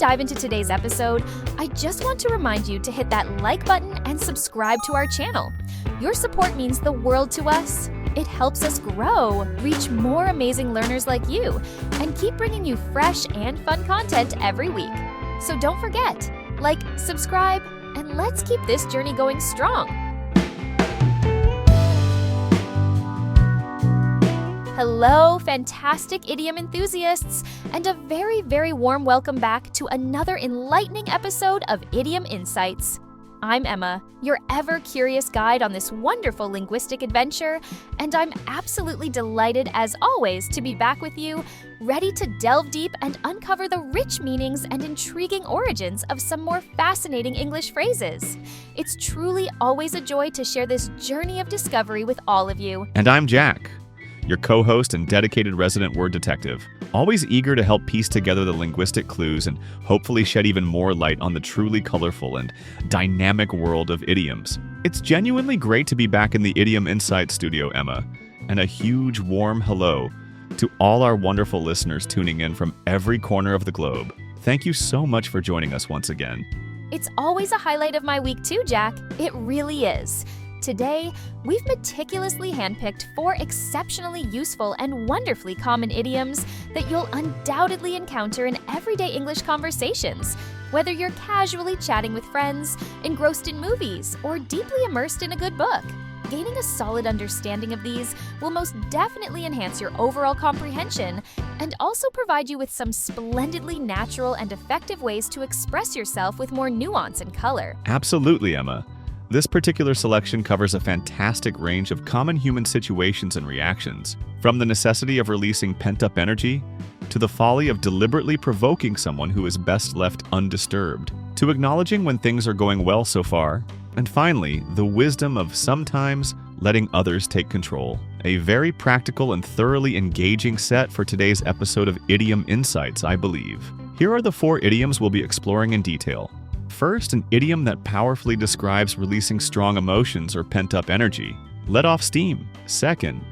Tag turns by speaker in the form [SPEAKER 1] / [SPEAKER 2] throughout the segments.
[SPEAKER 1] dive into today's episode, I just want to remind you to hit that like button and subscribe to our channel. Your support means the world to us. It helps us grow, reach more amazing learners like you, and keep bringing you fresh and fun content every week. So don't forget, like, subscribe, and let's keep this journey going strong. Hello, fantastic idiom enthusiasts, and a very, very warm welcome back to another enlightening episode of Idiom Insights. I'm Emma, your ever-curious guide on this wonderful linguistic adventure, and I'm absolutely delighted, as always, to be back with you, ready to delve deep and uncover the rich meanings and intriguing origins of some more fascinating English phrases. It's truly always a joy to share this journey of discovery with all of you.
[SPEAKER 2] And I'm Jack, your co-host and dedicated resident word detective, always eager to help piece together the linguistic clues and hopefully shed even more light on the truly colorful and dynamic world of idioms. It's genuinely great to be back in the Idiom Insights studio, Emma, and a huge warm hello to all our wonderful listeners tuning in from every corner of the globe. Thank you so much for joining us once again.
[SPEAKER 1] It's always a highlight of my week too, Jack. It really is. Today, we've meticulously handpicked 4 exceptionally useful and wonderfully common idioms that you'll undoubtedly encounter in everyday English conversations, whether you're casually chatting with friends, engrossed in movies, or deeply immersed in a good book. Gaining a solid understanding of these will most definitely enhance your overall comprehension and also provide you with some splendidly natural and effective ways to express yourself with more nuance and color.
[SPEAKER 2] Absolutely, Emma. This particular selection covers a fantastic range of common human situations and reactions, from the necessity of releasing pent-up energy, to the folly of deliberately provoking someone who is best left undisturbed, to acknowledging when things are going well so far, and finally, the wisdom of sometimes letting others take control. A very practical and thoroughly engaging set for today's episode of Idiom Insights, I believe. Here are the 4 idioms we'll be exploring in detail. First, an idiom that powerfully describes releasing strong emotions or pent-up energy. Let off steam. Second,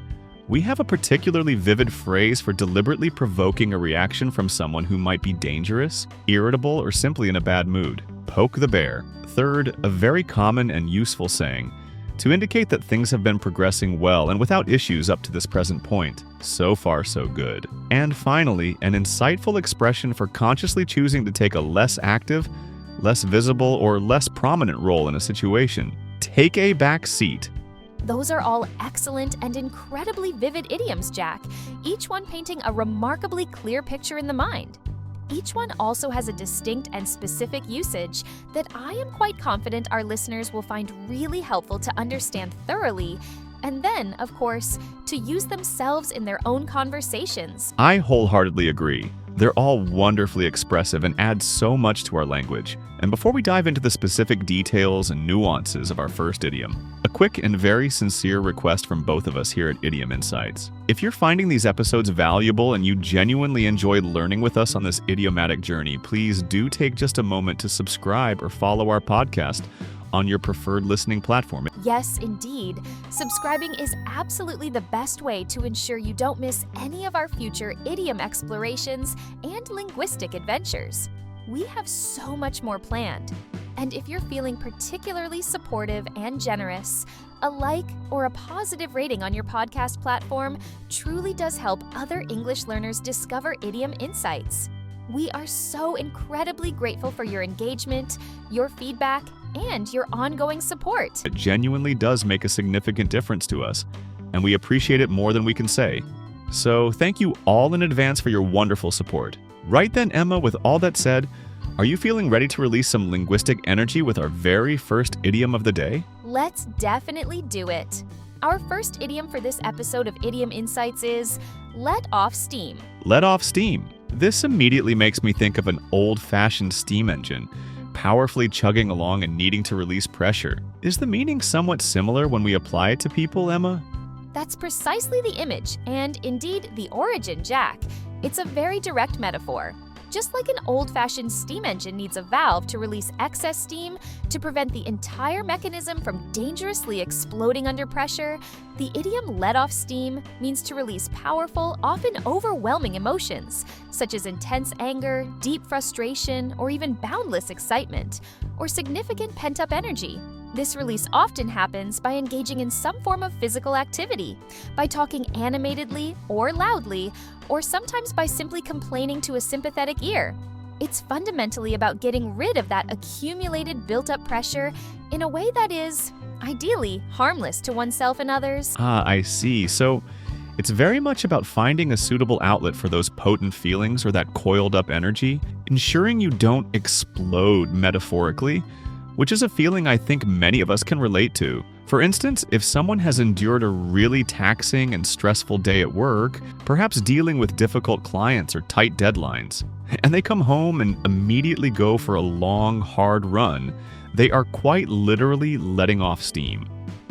[SPEAKER 2] we have a particularly vivid phrase for deliberately provoking a reaction from someone who might be dangerous, irritable, or simply in a bad mood. Poke the bear. Third, a very common and useful saying to indicate that things have been progressing well and without issues up to this present point. So far, so good. And finally, an insightful expression for consciously choosing to take a less active, less visible, or less prominent role in a situation. Take a back seat.
[SPEAKER 1] Those are all excellent and incredibly vivid idioms, Jack, each one painting a remarkably clear picture in the mind. Each one also has a distinct and specific usage that I am quite confident our listeners will find really helpful to understand thoroughly, and then, of course, to use themselves in their own conversations.
[SPEAKER 2] I wholeheartedly agree. They're all wonderfully expressive and add so much to our language. And before we dive into the specific details and nuances of our first idiom, a quick and very sincere request from both of us here at Idiom Insights. If you're finding these episodes valuable and you genuinely enjoy learning with us on this idiomatic journey, please do take just a moment to subscribe or follow our podcast on your preferred listening platform.
[SPEAKER 1] Yes, indeed. Subscribing is absolutely the best way to ensure you don't miss any of our future idiom explorations and linguistic adventures. We have so much more planned. And if you're feeling particularly supportive and generous, a like or a positive rating on your podcast platform truly does help other English learners discover Idiom Insights. We are so incredibly grateful for your engagement, your feedback, and your ongoing support.
[SPEAKER 2] It genuinely does make a significant difference to us, and we appreciate it more than we can say. So thank you all in advance for your wonderful support. Right then, Emma, with all that said, are you feeling ready to release some linguistic energy with our very first idiom of the day?
[SPEAKER 1] Let's definitely do it. Our first idiom for this episode of Idiom Insights is let off steam.
[SPEAKER 2] Let off steam. This immediately makes me think of an old-fashioned steam engine, powerfully chugging along and needing to release pressure. Is the meaning somewhat similar when we apply it to people, Emma?
[SPEAKER 1] That's precisely the image, and indeed the origin, Jack. It's a very direct metaphor. Just like an old-fashioned steam engine needs a valve to release excess steam to prevent the entire mechanism from dangerously exploding under pressure, the idiom "let off steam" means to release powerful, often overwhelming emotions, such as intense anger, deep frustration, or even boundless excitement, or significant pent-up energy. This release often happens by engaging in some form of physical activity, by talking animatedly or loudly, or sometimes by simply complaining to a sympathetic ear. It's fundamentally about getting rid of that accumulated built-up pressure in a way that is, ideally, harmless to oneself and others.
[SPEAKER 2] I see. So it's very much about finding a suitable outlet for those potent feelings or that coiled-up energy, ensuring you don't explode metaphorically, which is a feeling I think many of us can relate to. For instance, if someone has endured a really taxing and stressful day at work, perhaps dealing with difficult clients or tight deadlines, and they come home and immediately go for a long, hard run, they are quite literally letting off steam.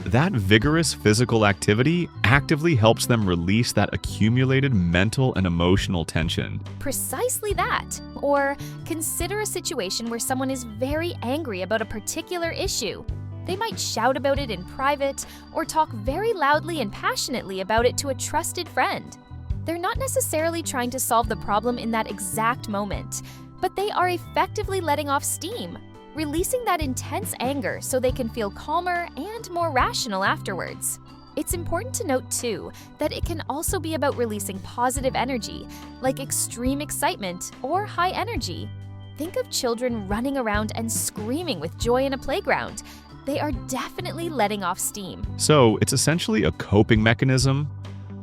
[SPEAKER 2] That vigorous physical activity actively helps them release that accumulated mental and emotional tension.
[SPEAKER 1] Precisely that. Or consider a situation where someone is very angry about a particular issue. They might shout about it in private or talk very loudly and passionately about it to a trusted friend. They're not necessarily trying to solve the problem in that exact moment, but they are effectively letting off steam, releasing that intense anger so they can feel calmer and more rational afterwards. It's important to note, too, that it can also be about releasing positive energy, like extreme excitement or high energy. Think of children running around and screaming with joy in a playground. They are definitely letting off steam.
[SPEAKER 2] So it's essentially a coping mechanism,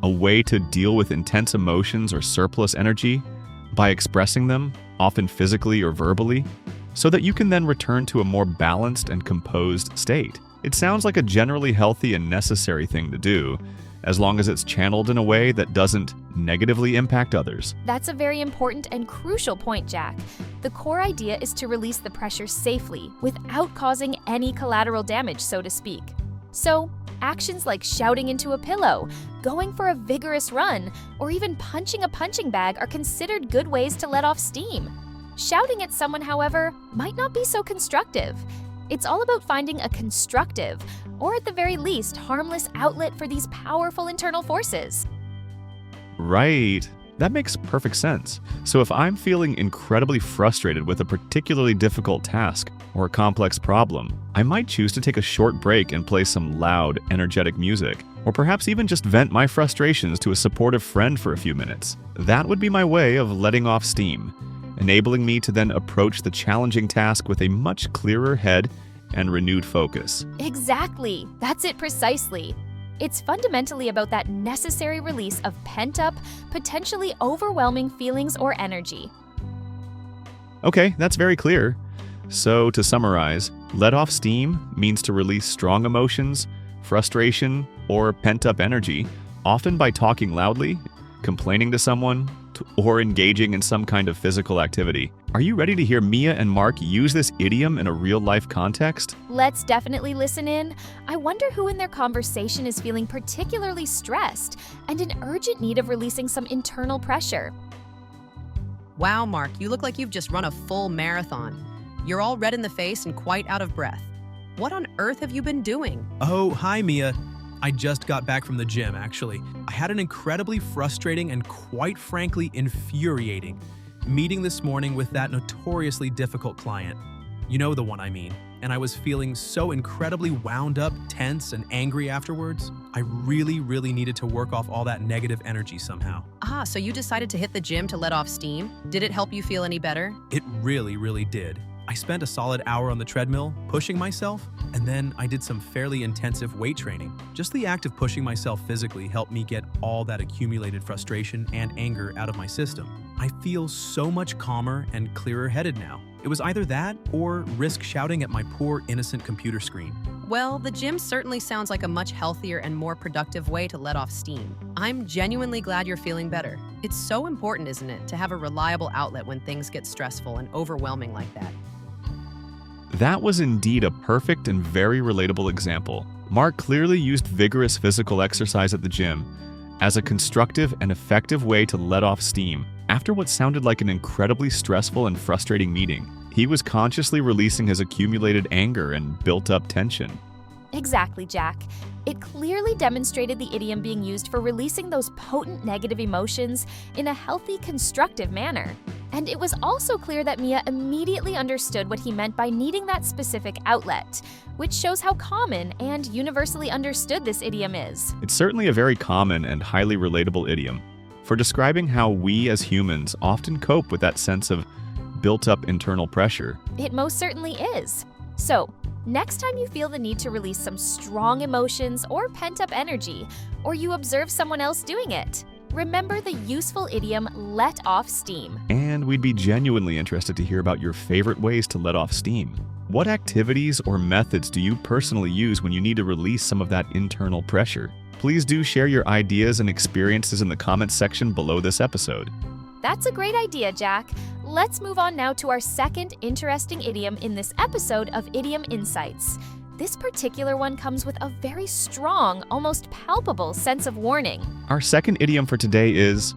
[SPEAKER 2] a way to deal with intense emotions or surplus energy by expressing them, often physically or verbally, so that you can then return to a more balanced and composed state. It sounds like a generally healthy and necessary thing to do, as long as it's channeled in a way that doesn't negatively impact others.
[SPEAKER 1] That's a very important and crucial point, Jack. The core idea is to release the pressure safely, without causing any collateral damage, so to speak. So, actions like shouting into a pillow, going for a vigorous run, or even punching a punching bag are considered good ways to let off steam. Shouting at someone, however, might not be so constructive. It's all about finding a constructive, or at the very least, harmless outlet for these powerful internal forces.
[SPEAKER 2] Right. That makes perfect sense. So if I'm feeling incredibly frustrated with a particularly difficult task or a complex problem, I might choose to take a short break and play some loud, energetic music, or perhaps even just vent my frustrations to a supportive friend for a few minutes. That would be my way of letting off steam, enabling me to then approach the challenging task with a much clearer head and renewed focus.
[SPEAKER 1] Exactly. That's it precisely. It's fundamentally about that necessary release of pent-up, potentially overwhelming feelings or energy.
[SPEAKER 2] Okay, that's very clear. So to summarize, let off steam means to release strong emotions, frustration, or pent-up energy, often by talking loudly, complaining to someone, or engaging in some kind of physical activity. Are you ready to hear Mia and Mark use this idiom in a real-life context?
[SPEAKER 1] Let's definitely listen in. I wonder who in their conversation is feeling particularly stressed and in urgent need of releasing some internal pressure.
[SPEAKER 3] Wow, Mark, you look like you've just run a full marathon. You're all red in the face and quite out of breath. What on earth have you been doing?
[SPEAKER 4] Oh, hi, Mia. I just got back from the gym, actually. I had an incredibly frustrating and quite frankly infuriating meeting this morning with that notoriously difficult client. You know the one I mean. And I was feeling so incredibly wound up, tense, and angry afterwards. I really needed to work off all that negative energy somehow.
[SPEAKER 3] So you decided to hit the gym to let off steam? Did it help you feel any better?
[SPEAKER 4] It really did. I spent a solid hour on the treadmill, pushing myself, and then I did some fairly intensive weight training. Just the act of pushing myself physically helped me get all that accumulated frustration and anger out of my system. I feel so much calmer and clearer-headed now. It was either that or risk shouting at my poor, innocent computer screen.
[SPEAKER 3] Well, the gym certainly sounds like a much healthier and more productive way to let off steam. I'm genuinely glad you're feeling better. It's so important, isn't it, to have a reliable outlet when things get stressful and overwhelming like that.
[SPEAKER 2] That was indeed a perfect and very relatable example. Mark clearly used vigorous physical exercise at the gym as a constructive and effective way to let off steam, After what sounded like an incredibly stressful and frustrating meeting, he was consciously releasing his accumulated anger and built-up tension.
[SPEAKER 1] Exactly, Jack. It clearly demonstrated the idiom being used for releasing those potent negative emotions in a healthy, constructive manner. And it was also clear that Mia immediately understood what he meant by needing that specific outlet, which shows how common and universally understood this idiom is.
[SPEAKER 2] It's certainly a very common and highly relatable idiom for describing how we as humans often cope with that sense of built-up internal pressure.
[SPEAKER 1] It most certainly is. So, next time you feel the need to release some strong emotions or pent-up energy, or you observe someone else doing it, remember the useful idiom, let off steam.
[SPEAKER 2] And we'd be genuinely interested to hear about your favorite ways to let off steam. What activities or methods do you personally use when you need to release some of that internal pressure? Please do share your ideas and experiences in the comments section below this episode.
[SPEAKER 1] That's a great idea, Jack. Let's move on now to our second interesting idiom in this episode of Idiom Insights. This particular one comes with a very strong, almost palpable sense of warning.
[SPEAKER 2] Our second idiom for today is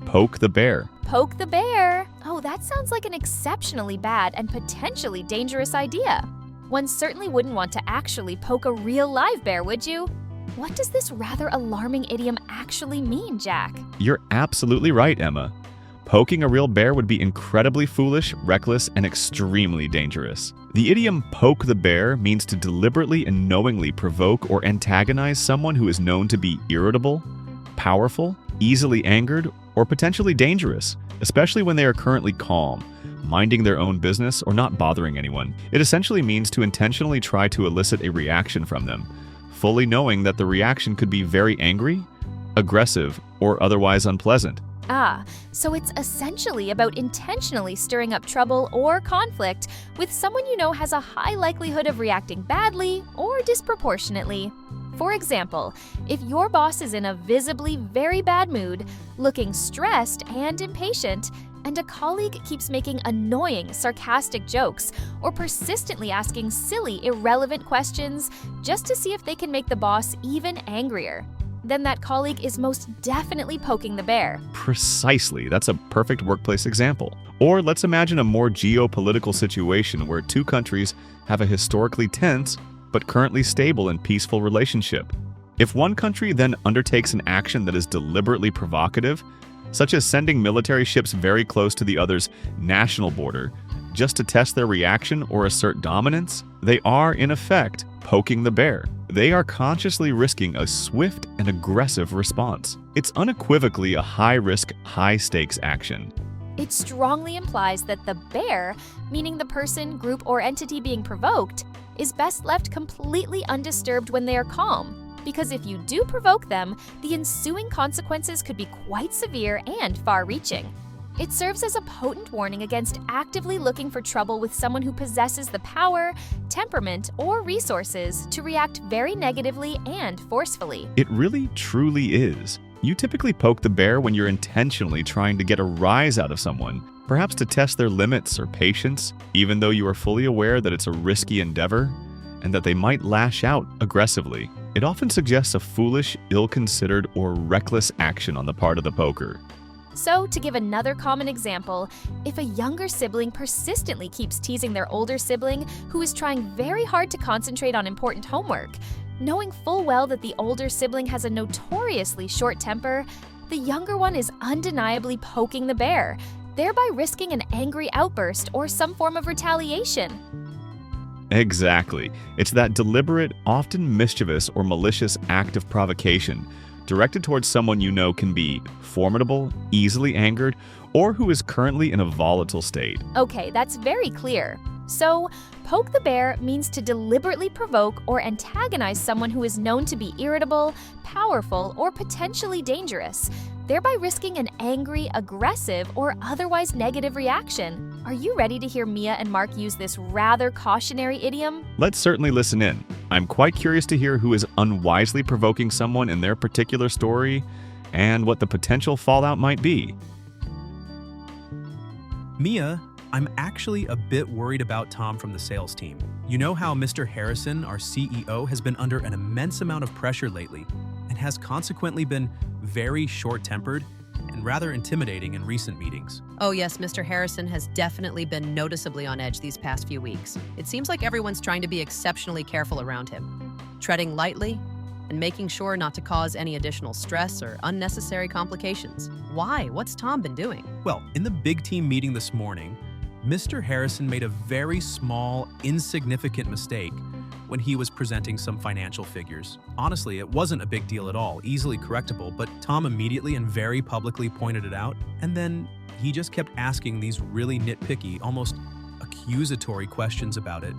[SPEAKER 2] poke the bear.
[SPEAKER 1] Poke the bear. Oh, that sounds like an exceptionally bad and potentially dangerous idea. One certainly wouldn't want to actually poke a real live bear, would you? What does this rather alarming idiom actually mean, Jack?
[SPEAKER 2] You're absolutely right, Emma. Poking a real bear would be incredibly foolish, reckless, and extremely dangerous. The idiom poke the bear means to deliberately and knowingly provoke or antagonize someone who is known to be irritable, powerful, easily angered, or potentially dangerous, especially when they are currently calm, minding their own business, or not bothering anyone. It essentially means to intentionally try to elicit a reaction from them, fully knowing that the reaction could be very angry, aggressive, or otherwise unpleasant.
[SPEAKER 1] So it's essentially about intentionally stirring up trouble or conflict with someone you know has a high likelihood of reacting badly or disproportionately. For example, if your boss is in a visibly very bad mood, looking stressed and impatient, and a colleague keeps making annoying, sarcastic jokes or persistently asking silly, irrelevant questions just to see if they can make the boss even angrier, then that colleague is most definitely poking the bear.
[SPEAKER 2] Precisely. That's a perfect workplace example. Or let's imagine a more geopolitical situation where two countries have a historically tense but currently stable and peaceful relationship. If one country then undertakes an action that is deliberately provocative, such as sending military ships very close to the other's national border just to test their reaction or assert dominance, they are, in effect, poking the bear. They are consciously risking a swift and aggressive response. It's unequivocally a high-risk, high-stakes action.
[SPEAKER 1] It strongly implies that the bear, meaning the person, group, or entity being provoked, is best left completely undisturbed when they are calm. Because if you do provoke them, the ensuing consequences could be quite severe and far-reaching. It serves as a potent warning against actively looking for trouble with someone who possesses the power, temperament, or resources to react very negatively and forcefully.
[SPEAKER 2] It really, truly is. You typically poke the bear when you're intentionally trying to get a rise out of someone, perhaps to test their limits or patience, even though you are fully aware that it's a risky endeavor and that they might lash out aggressively. It often suggests a foolish, ill-considered, or reckless action on the part of the poker.
[SPEAKER 1] So, to give another common example, if a younger sibling persistently keeps teasing their older sibling who is trying very hard to concentrate on important homework, knowing full well that the older sibling has a notoriously short temper, the younger one is undeniably poking the bear, thereby risking an angry outburst or some form of retaliation.
[SPEAKER 2] Exactly. It's that deliberate, often mischievous or malicious act of provocation directed towards someone you know can be formidable, easily angered, or who is currently in a volatile state.
[SPEAKER 1] Okay, that's very clear. So, poke the bear means to deliberately provoke or antagonize someone who is known to be irritable, powerful, or potentially dangerous, thereby risking an angry, aggressive, or otherwise negative reaction. Are you ready to hear Mia and Mark use this rather cautionary idiom?
[SPEAKER 2] Let's certainly listen in. I'm quite curious to hear who is unwisely provoking someone in their particular story and what the potential fallout might be.
[SPEAKER 4] Mia, I'm actually a bit worried about Tom from the sales team. You know how Mr. Harrison, our CEO, has been under an immense amount of pressure lately and has consequently been very short-tempered and and rather intimidating in recent meetings.
[SPEAKER 3] Oh yes, Mr. Harrison has definitely been noticeably on edge these past few weeks. It seems like everyone's trying to be exceptionally careful around him, treading lightly and making sure not to cause any additional stress or unnecessary complications. Why? What's Tom been doing?
[SPEAKER 4] Well, in the big team meeting this morning, Mr. Harrison made a very small, insignificant mistake when he was presenting some financial figures. Honestly, it wasn't a big deal at all, easily correctable, but Tom immediately and very publicly pointed it out, and then he just kept asking these really nitpicky, almost accusatory questions about it,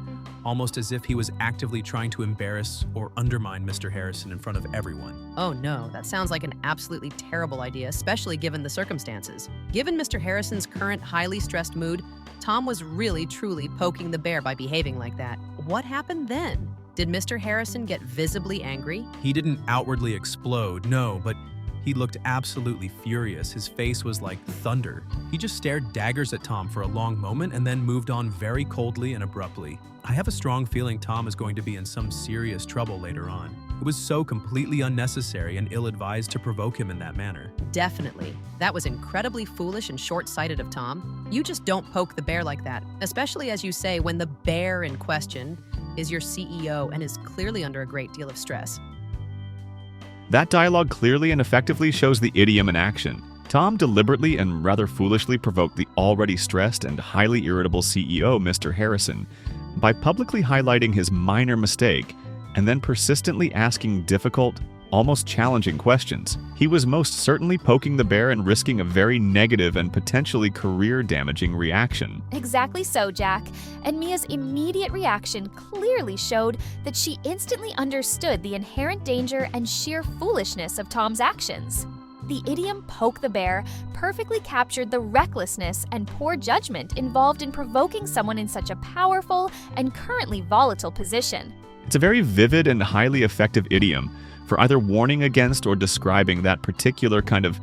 [SPEAKER 4] almost as if he was actively trying to embarrass or undermine Mr. Harrison in front of everyone.
[SPEAKER 3] Oh no, that sounds like an absolutely terrible idea, especially given the circumstances. Given Mr. Harrison's current highly stressed mood, Tom was really truly poking the bear by behaving like that. What happened then? Did Mr. Harrison get visibly angry?
[SPEAKER 4] He didn't outwardly explode, no, but he looked absolutely furious. His face was like thunder. He just stared daggers at Tom for a long moment and then moved on very coldly and abruptly. I have a strong feeling Tom is going to be in some serious trouble later on. It was so completely unnecessary and ill-advised to provoke him in that manner.
[SPEAKER 3] Definitely. That was incredibly foolish and short-sighted of Tom. You just don't poke the bear like that, especially as you say when the bear in question is your CEO and is clearly under a great deal of stress.
[SPEAKER 2] That dialogue clearly and effectively shows the idiom in action. Tom deliberately and rather foolishly provoked the already stressed and highly irritable CEO, Mr. Harrison, by publicly highlighting his minor mistake and then persistently asking difficult, almost challenging questions. He was most certainly poking the bear and risking a very negative and potentially career-damaging reaction.
[SPEAKER 1] Exactly so, Jack. And Mia's immediate reaction clearly showed that she instantly understood the inherent danger and sheer foolishness of Tom's actions. The idiom poke the bear perfectly captured the recklessness and poor judgment involved in provoking someone in such a powerful and currently volatile position.
[SPEAKER 2] It's a very vivid and highly effective idiom for either warning against or describing that particular kind of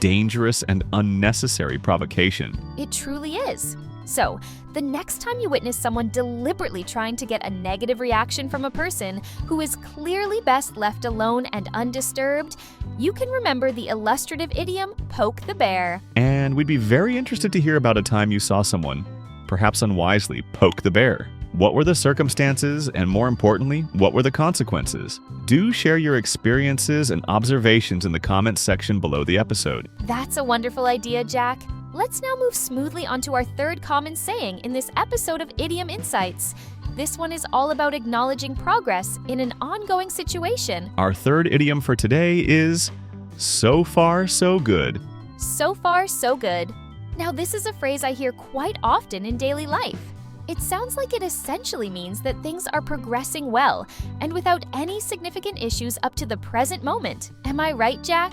[SPEAKER 2] dangerous and unnecessary provocation.
[SPEAKER 1] It truly is. So, the next time you witness someone deliberately trying to get a negative reaction from a person who is clearly best left alone and undisturbed, you can remember the illustrative idiom, poke the bear.
[SPEAKER 2] And we'd be very interested to hear about a time you saw someone, perhaps unwisely, poke the bear. What were the circumstances, and more importantly, what were the consequences? Do share your experiences and observations in the comments section below the episode.
[SPEAKER 1] That's a wonderful idea, Jack. Let's now move smoothly onto our third common saying in this episode of Idiom Insights. This one is all about acknowledging progress in an ongoing situation.
[SPEAKER 2] Our third idiom for today is, so far, so good.
[SPEAKER 1] So far, so good. Now, this is a phrase I hear quite often in daily life. It sounds like it essentially means that things are progressing well and without any significant issues up to the present moment. Am I right, Jack?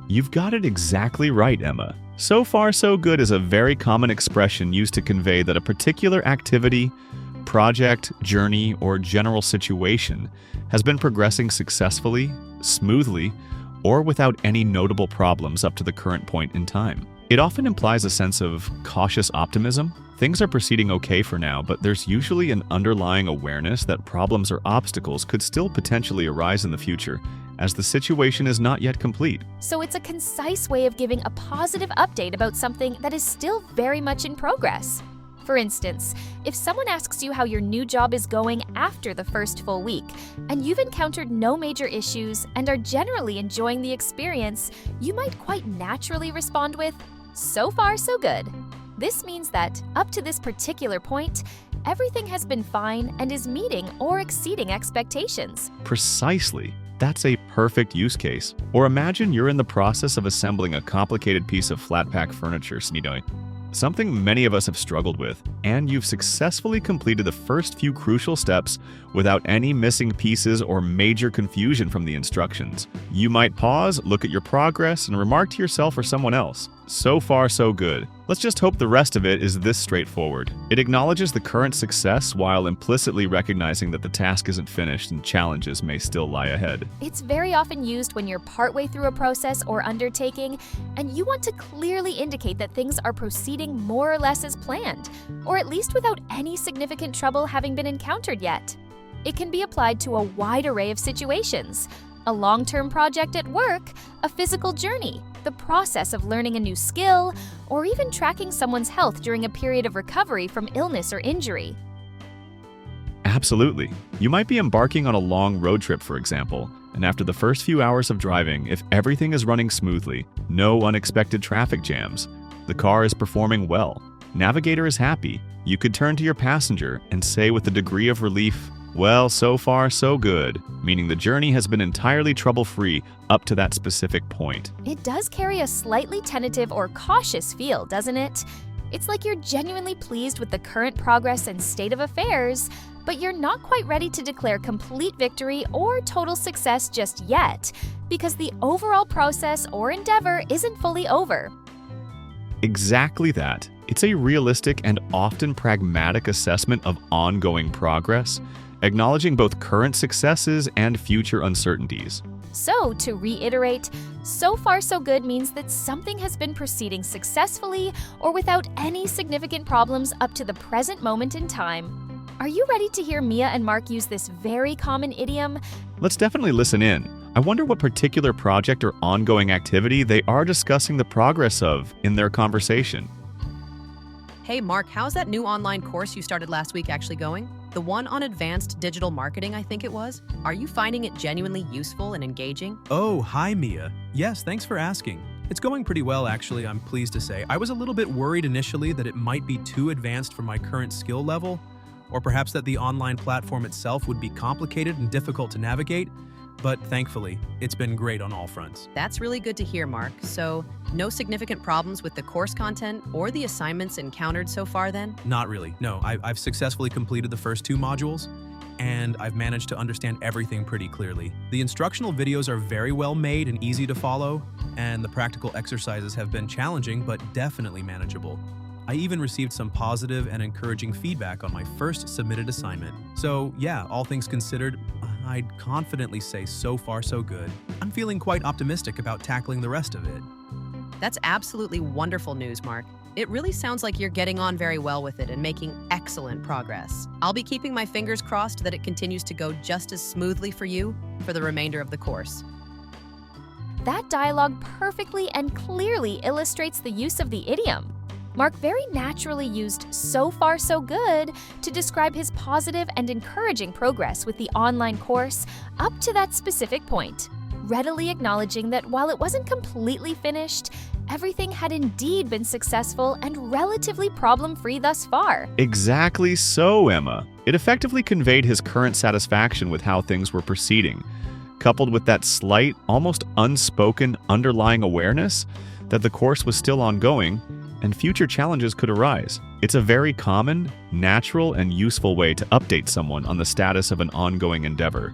[SPEAKER 2] You've got it exactly right, Emma. So far, so good is a very common expression used to convey that a particular activity, project, journey, or general situation has been progressing successfully, smoothly, or without any notable problems up to the current point in time. It often implies a sense of cautious optimism. Things are proceeding okay for now, but there's usually an underlying awareness that problems or obstacles could still potentially arise in the future, as the situation is not yet complete.
[SPEAKER 1] So it's a concise way of giving a positive update about something that is still very much in progress. For instance, if someone asks you how your new job is going after the first full week, and you've encountered no major issues and are generally enjoying the experience, you might quite naturally respond with, so far, so good. This means that, up to this particular point, everything has been fine and is meeting or exceeding expectations.
[SPEAKER 2] Precisely. That's a perfect use case. Or imagine you're in the process of assembling a complicated piece of flat-pack furniture, something many of us have struggled with, and you've successfully completed the first few crucial steps without any missing pieces or major confusion from the instructions. You might pause, look at your progress, and remark to yourself or someone else, so far so good. Let's just hope the rest of it is this straightforward. It acknowledges the current success while implicitly recognizing that the task isn't finished and challenges may still lie ahead.
[SPEAKER 1] It's very often used when you're partway through a process or undertaking, and you want to clearly indicate that things are proceeding more or less as planned, or at least without any significant trouble having been encountered yet. It can be applied to a wide array of situations: a long-term project at work, a physical journey, the process of learning a new skill, or even tracking someone's health during a period of recovery from illness or injury.
[SPEAKER 2] Absolutely. You might be embarking on a long road trip, for example, and after the first few hours of driving, if everything is running smoothly, no unexpected traffic jams, the car is performing well, navigator is happy, you could turn to your passenger and say with a degree of relief, "Well, so far so good," meaning the journey has been entirely trouble-free up to that specific point.
[SPEAKER 1] It does carry a slightly tentative or cautious feel, doesn't it? It's like you're genuinely pleased with the current progress and state of affairs, but you're not quite ready to declare complete victory or total success just yet, because the overall process or endeavor isn't fully over.
[SPEAKER 2] Exactly that. It's a realistic and often pragmatic assessment of ongoing progress, acknowledging both current successes and future uncertainties.
[SPEAKER 1] So, to reiterate, so far so good means that something has been proceeding successfully or without any significant problems up to the present moment in time. Are you ready to hear Mia and Mark use this very common idiom?
[SPEAKER 2] Let's definitely listen in. I wonder what particular project or ongoing activity they are discussing the progress of in their conversation.
[SPEAKER 3] Hey Mark, how's that new online course you started last week actually going? The one on advanced digital marketing, I think it was? Are you finding it genuinely useful and engaging?
[SPEAKER 4] Oh, hi Mia. Yes, thanks for asking. It's going pretty well actually, I'm pleased to say. I was a little bit worried initially that it might be too advanced for my current skill level, or perhaps that the online platform itself would be complicated and difficult to navigate, but thankfully, it's been great on all fronts.
[SPEAKER 3] That's really good to hear, Mark. So, no significant problems with the course content or the assignments encountered so far then?
[SPEAKER 4] Not really, no. I've successfully completed the first 2 modules, and I've managed to understand everything pretty clearly. The instructional videos are very well made and easy to follow, and the practical exercises have been challenging but definitely manageable. I even received some positive and encouraging feedback on my first submitted assignment. So yeah, all things considered, I'd confidently say so far so good. I'm feeling quite optimistic about tackling the rest of it.
[SPEAKER 3] That's absolutely wonderful news, Mark. It really sounds like you're getting on very well with it and making excellent progress. I'll be keeping my fingers crossed that it continues to go just as smoothly for you for the remainder of the course.
[SPEAKER 1] That dialogue perfectly and clearly illustrates the use of the idiom. Mark very naturally used "so far so good" to describe his positive and encouraging progress with the online course up to that specific point, readily acknowledging that while it wasn't completely finished, everything had indeed been successful and relatively problem-free thus far.
[SPEAKER 2] Exactly so, Emma. It effectively conveyed his current satisfaction with how things were proceeding, coupled with that slight, almost unspoken underlying awareness that the course was still ongoing and future challenges could arise. It's a very common, natural, and useful way to update someone on the status of an ongoing endeavor.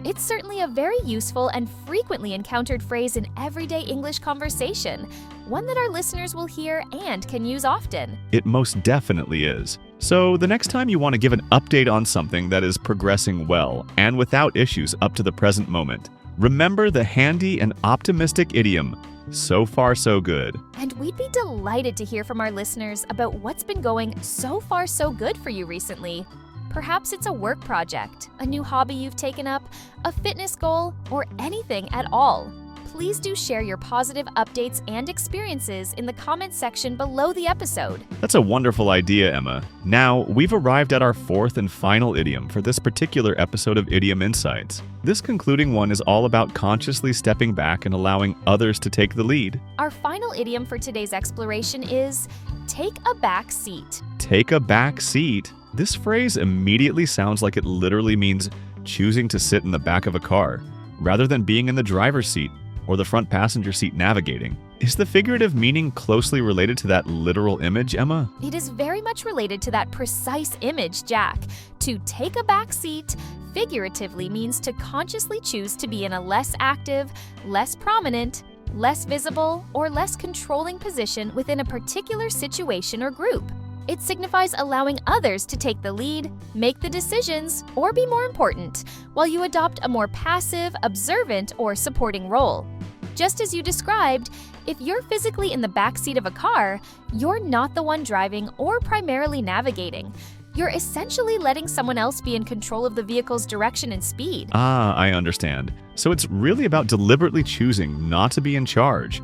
[SPEAKER 1] It's certainly a very useful and frequently encountered phrase in everyday English conversation, one that our listeners will hear and can use often.
[SPEAKER 2] It most definitely is. So the next time you want to give an update on something that is progressing well and without issues up to the present moment, remember the handy and optimistic idiom, "so far so good."
[SPEAKER 1] And we'd be delighted to hear from our listeners about what's been going so far so good for you recently. Perhaps it's a work project, a new hobby you've taken up, a fitness goal, or anything at all. Please do share your positive updates and experiences in the comments section below the episode.
[SPEAKER 2] That's a wonderful idea, Emma. Now, we've arrived at our 4th and final idiom for this particular episode of Idiom Insights. This concluding one is all about consciously stepping back and allowing others to take the lead.
[SPEAKER 1] Our final idiom for today's exploration is take a back seat.
[SPEAKER 2] Take a back seat. This phrase immediately sounds like it literally means choosing to sit in the back of a car, rather than being in the driver's seat or the front passenger seat navigating. Is the figurative meaning closely related to that literal image, Emma?
[SPEAKER 1] It is very much related to that precise image, Jack. To take a back seat figuratively means to consciously choose to be in a less active, less prominent, less visible, or less controlling position within a particular situation or group. It signifies allowing others to take the lead, make the decisions, or be more important, while you adopt a more passive, observant, or supporting role. Just as you described, if you're physically in the backseat of a car, you're not the one driving or primarily navigating. You're essentially letting someone else be in control of the vehicle's direction and speed.
[SPEAKER 2] Ah, I understand. So it's really about deliberately choosing not to be in charge,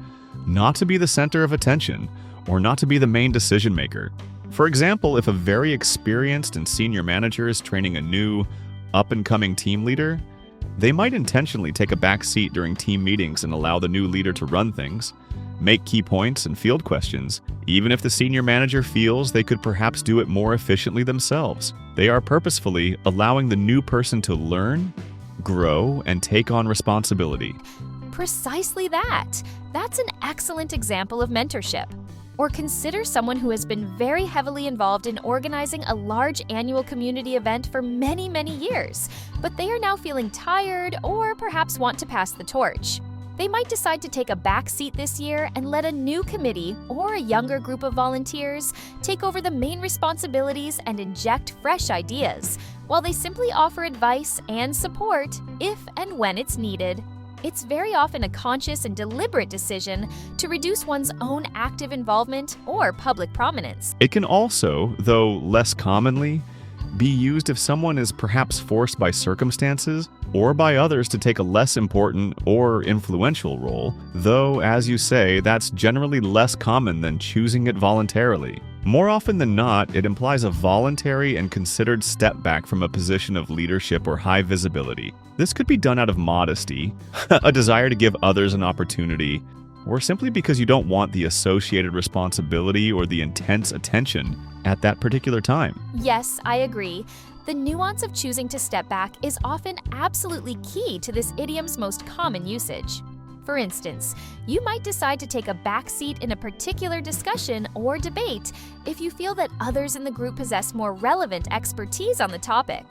[SPEAKER 2] not to be the center of attention or not to be the main decision maker. For example, if a very experienced and senior manager is training a new, up-and-coming team leader, they might intentionally take a back seat during team meetings and allow the new leader to run things, make key points and field questions, even if the senior manager feels they could perhaps do it more efficiently themselves. They are purposefully allowing the new person to learn, grow, and take on responsibility.
[SPEAKER 1] Precisely that. That's an excellent example of mentorship. Or consider someone who has been very heavily involved in organizing a large annual community event for many, many years, but they are now feeling tired or perhaps want to pass the torch. They might decide to take a back seat this year and let a new committee or a younger group of volunteers take over the main responsibilities and inject fresh ideas, while they simply offer advice and support if and when it's needed. It's very often a conscious and deliberate decision to reduce one's own active involvement or public prominence.
[SPEAKER 2] It can also, though less commonly, be used if someone is perhaps forced by circumstances or by others to take a less important or influential role, though, as you say, that's generally less common than choosing it voluntarily. More often than not, it implies a voluntary and considered step back from a position of leadership or high visibility. This could be done out of modesty, a desire to give others an opportunity, or simply because you don't want the associated responsibility or the intense attention at that particular time.
[SPEAKER 1] Yes, I agree. The nuance of choosing to step back is often absolutely key to this idiom's most common usage. For instance, you might decide to take a back seat in a particular discussion or debate if you feel that others in the group possess more relevant expertise on the topic.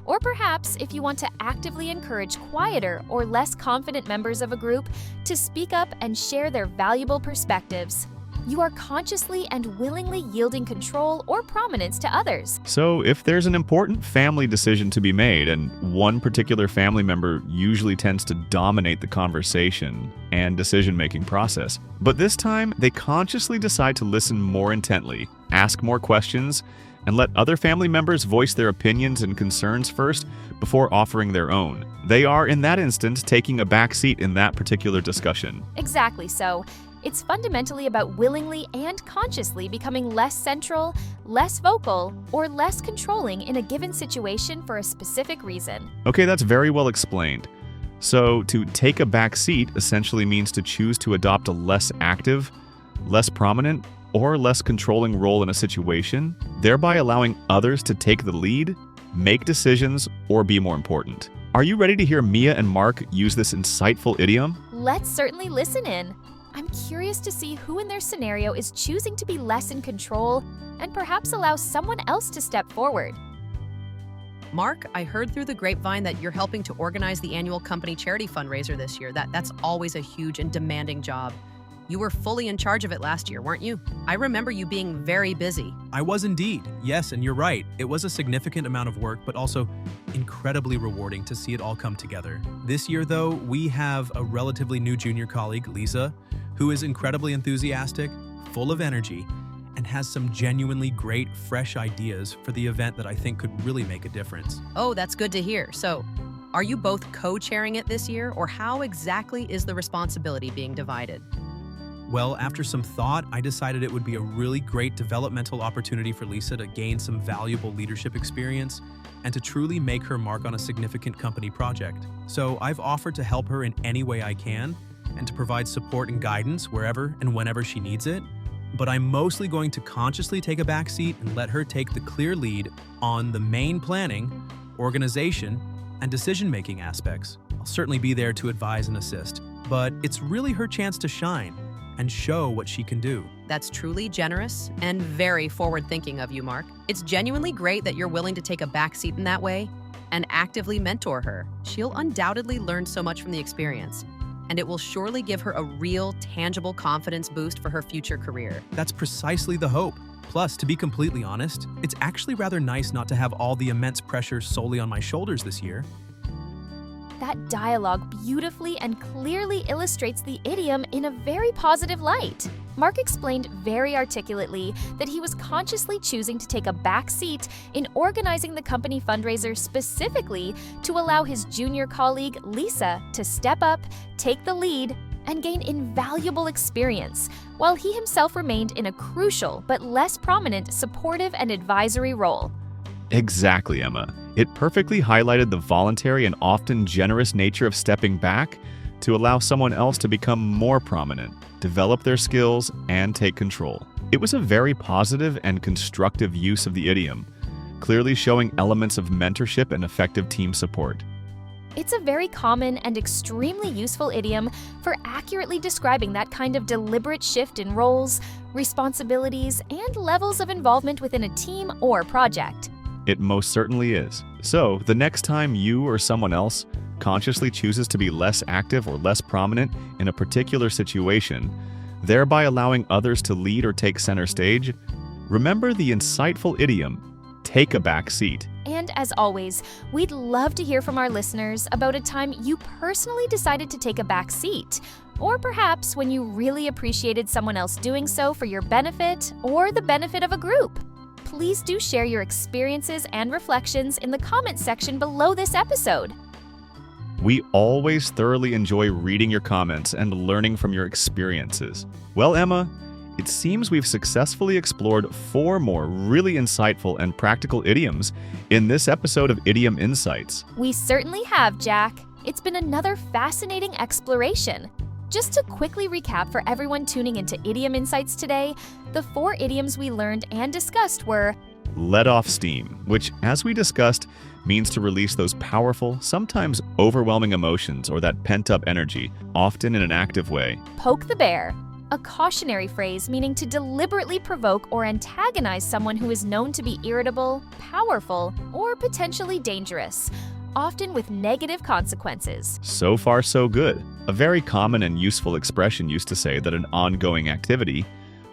[SPEAKER 1] Or perhaps if you want to actively encourage quieter or less confident members of a group to speak up and share their valuable perspectives. You are consciously and willingly yielding control or prominence to others.
[SPEAKER 2] So if there's an important family decision to be made and one particular family member usually tends to dominate the conversation and decision-making process, but this time they consciously decide to listen more intently, ask more questions, and let other family members voice their opinions and concerns first before offering their own. They are, in that instance, taking a back seat in that particular discussion.
[SPEAKER 1] Exactly so. It's fundamentally about willingly and consciously becoming less central, less vocal, or less controlling in a given situation for a specific reason.
[SPEAKER 2] Okay, that's very well explained. So, to take a back seat essentially means to choose to adopt a less active, less prominent, or less controlling role in a situation, thereby allowing others to take the lead, make decisions, or be more important. Are you ready to hear Mia and Mark use this insightful idiom?
[SPEAKER 1] Let's certainly listen in. I'm curious to see who in their scenario is choosing to be less in control and perhaps allow someone else to step forward.
[SPEAKER 3] Mark, I heard through the grapevine that you're helping to organize the annual company charity fundraiser this year. That's always a huge and demanding job. You were fully in charge of it last year, weren't you? I remember you being very busy.
[SPEAKER 4] I was indeed. Yes, and you're right. It was a significant amount of work, but also incredibly rewarding to see it all come together. This year, though, we have a relatively new junior colleague, Lisa, who is incredibly enthusiastic, full of energy, and has some genuinely great, fresh ideas for the event that I think could really make a difference.
[SPEAKER 3] Oh, that's good to hear. So, are you both co-chairing it this year, or how exactly is the responsibility being divided?
[SPEAKER 4] Well, after some thought, I decided it would be a really great developmental opportunity for Lisa to gain some valuable leadership experience and to truly make her mark on a significant company project. So I've offered to help her in any way I can and to provide support and guidance wherever and whenever she needs it. But I'm mostly going to consciously take a back seat and let her take the clear lead on the main planning, organization, and decision-making aspects. I'll certainly be there to advise and assist, but it's really her chance to shine and show what she can do.
[SPEAKER 3] That's truly generous and very forward-thinking of you, Mark. It's genuinely great that you're willing to take a back seat in that way and actively mentor her. She'll undoubtedly learn so much from the experience, and it will surely give her a real, tangible confidence boost for her future career.
[SPEAKER 4] That's precisely the hope. Plus, to be completely honest, it's actually rather nice not to have all the immense pressure solely on my shoulders this year.
[SPEAKER 1] That dialogue beautifully and clearly illustrates the idiom in a very positive light. Mark explained very articulately that he was consciously choosing to take a back seat in organizing the company fundraiser specifically to allow his junior colleague, Lisa, to step up, take the lead, and gain invaluable experience, while he himself remained in a crucial but less prominent supportive and advisory role.
[SPEAKER 2] Exactly, Emma. It perfectly highlighted the voluntary and often generous nature of stepping back to allow someone else to become more prominent, develop their skills, and take control. It was a very positive and constructive use of the idiom, clearly showing elements of mentorship and effective team support.
[SPEAKER 1] It's a very common and extremely useful idiom for accurately describing that kind of deliberate shift in roles, responsibilities, and levels of involvement within a team or project.
[SPEAKER 2] It most certainly is. So, the next time you or someone else consciously chooses to be less active or less prominent in a particular situation, thereby allowing others to lead or take center stage, remember the insightful idiom, take a back seat.
[SPEAKER 1] And as always, we'd love to hear from our listeners about a time you personally decided to take a back seat, or perhaps when you really appreciated someone else doing so for your benefit or the benefit of a group. Please do share your experiences and reflections in the comments section below this episode.
[SPEAKER 2] We always thoroughly enjoy reading your comments and learning from your experiences. Well, Emma, it seems we've successfully explored 4 more really insightful and practical idioms in this episode of Idiom Insights.
[SPEAKER 1] We certainly have, Jack. It's been another fascinating exploration. Just to quickly recap for everyone tuning into Idiom Insights today, the 4 idioms we learned and discussed were:
[SPEAKER 2] let off steam, which, as we discussed, means to release those powerful, sometimes overwhelming emotions or that pent-up energy, often in an active way.
[SPEAKER 1] Poke the bear, a cautionary phrase meaning to deliberately provoke or antagonize someone who is known to be irritable, powerful, or potentially dangerous, often with negative consequences.
[SPEAKER 2] So far, so good. A very common and useful expression used to say that an ongoing activity,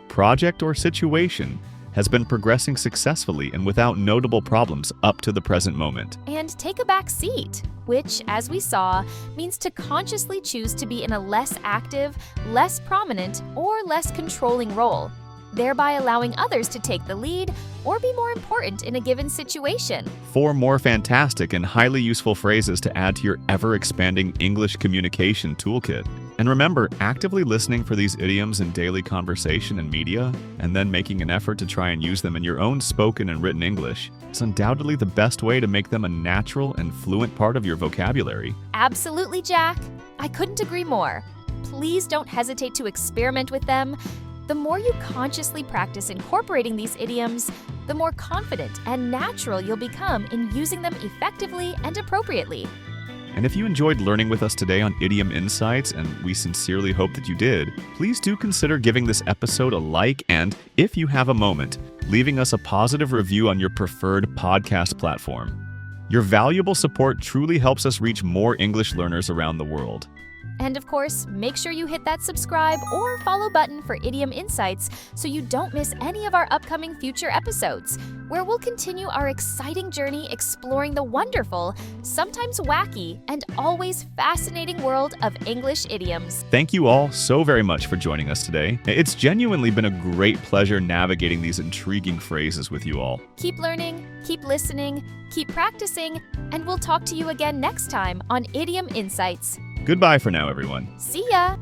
[SPEAKER 2] project, or situation has been progressing successfully and without notable problems up to the present moment.
[SPEAKER 1] And take a back seat, which, as we saw, means to consciously choose to be in a less active, less prominent, or less controlling role, thereby allowing others to take the lead or be more important in a given situation.
[SPEAKER 2] 4 more fantastic and highly useful phrases to add to your ever-expanding English communication toolkit. And remember, actively listening for these idioms in daily conversation and media, and then making an effort to try and use them in your own spoken and written English, is undoubtedly the best way to make them a natural and fluent part of your vocabulary.
[SPEAKER 1] Absolutely, Jack. I couldn't agree more. Please don't hesitate to experiment with them. The more you consciously practice incorporating these idioms, the more confident and natural you'll become in using them effectively and appropriately.
[SPEAKER 2] And if you enjoyed learning with us today on Idiom Insights, and we sincerely hope that you did, please do consider giving this episode a like and, if you have a moment, leaving us a positive review on your preferred podcast platform. Your valuable support truly helps us reach more English learners around the world.
[SPEAKER 1] And of course, make sure you hit that subscribe or follow button for Idiom Insights so you don't miss any of our upcoming future episodes, where we'll continue our exciting journey exploring the wonderful, sometimes wacky, and always fascinating world of English idioms.
[SPEAKER 2] Thank you all so very much for joining us today. It's genuinely been a great pleasure navigating these intriguing phrases with you all.
[SPEAKER 1] Keep learning, keep listening, keep practicing, and we'll talk to you again next time on Idiom Insights.
[SPEAKER 2] Goodbye for now, everyone.
[SPEAKER 1] See ya!